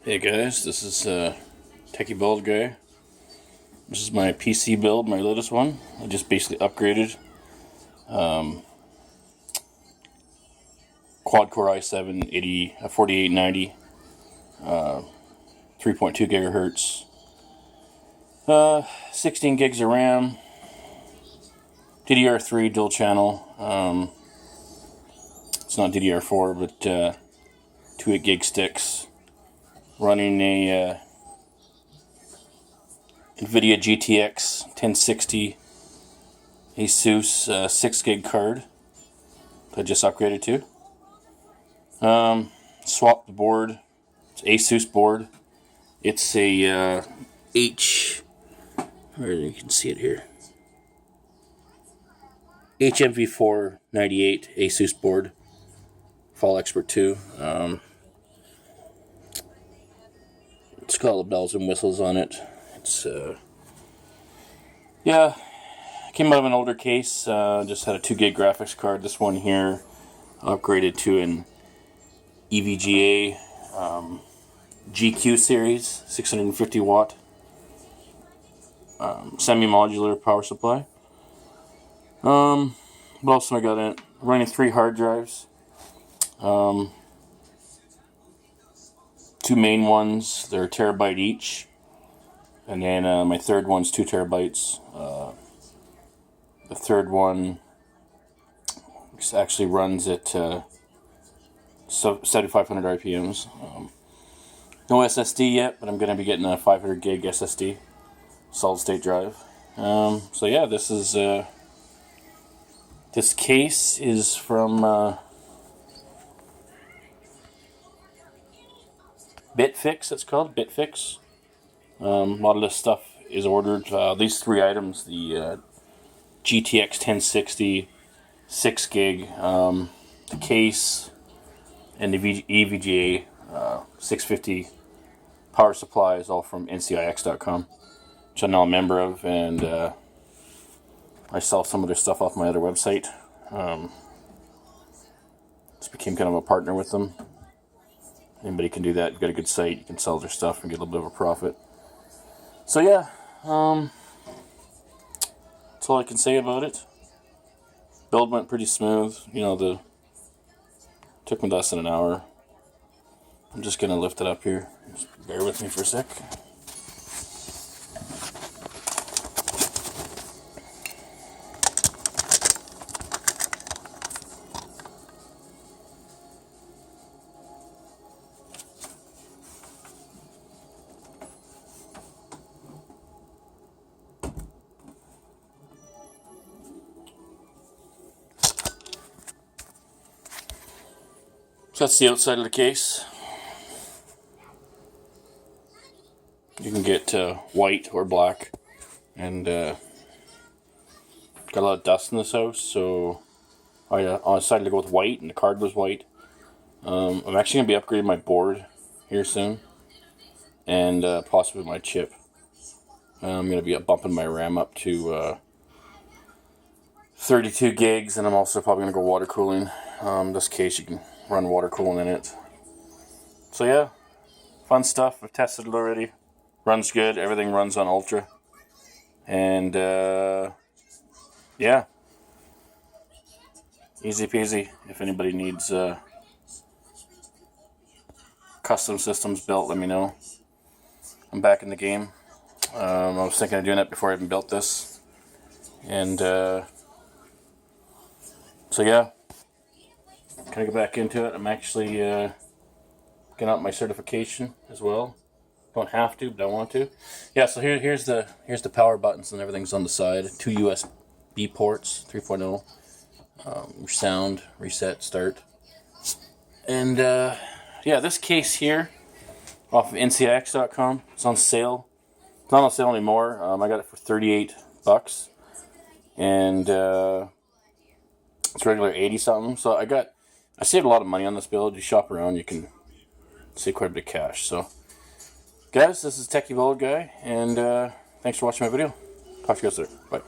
Hey guys, this is Techie Build Guy. This is my PC build, my latest one. I just basically upgraded. Quad Core i7 4890, 3.2 gigahertz, 16 gigs of RAM, DDR3 dual channel. It's not DDR4, but 2 8-gig sticks. Running a NVIDIA GTX 1060 Asus 6-gig card that I just upgraded to. Swapped the board. It's Asus board. It's a where you can see it here. HMV498 Asus board. Fall Expert 2. It's got all the bells and whistles on it. It's yeah, came out of an older case. Just had a 2-gig graphics card. This one here upgraded to an EVGA GQ series, 650 watt semi-modular power supply. What else have I got in it? Running 3 hard drives. 2 main ones, they're a terabyte each, and then my third one's 2 terabytes. The third one actually runs at 7,500 RPMs. No SSD yet, but I'm going to be getting a 500 gig SSD solid state drive. So yeah, this is this case is from Bitfix. It's called Bitfix. A lot of this stuff is ordered. These 3 items: the GTX 1060 6-gig, the case, and the EVGA 650 power supply is all from ncix.com, which I'm now a member of, and I sell some of their stuff off my other website. Just became kind of a partner with them. Anybody can do that. You've got a good site, you can sell their stuff and get a little bit of a profit. So yeah, that's all I can say about it. Build went pretty smooth. Took me less than an hour. I'm just gonna lift it up here. Just bear with me for a sec. So that's the outside of the case. You can get white or black, and got a lot of dust in this house, so I decided to go with white, and the card was white. I'm actually going to be upgrading my board here soon, and possibly my chip. I'm going to be bumping my RAM up to 32 gigs, and I'm also probably going to go water cooling. This case you can run water cooling in it. So yeah, fun stuff. I've tested it already. Runs good. Everything runs on ultra. And yeah, easy peasy. If anybody needs custom systems built, let me know. I'm back in the game. I was thinking of doing it before I even built this. And so yeah, gonna get back into it. I'm actually getting out my certification as well. Don't have to, but I want to. Yeah, so here's the power buttons, and everything's on the side. 2 USB ports, 3.0. Sound, reset, start. And yeah, this case here off of ncx.com. It's on sale. It's not on sale anymore. I got it for $38, and it's regular 80 something. So I saved a lot of money on this build. You shop around, you can save quite a bit of cash. So guys, this is Techie Build Guy, and thanks for watching my video. Talk to you guys later. Bye.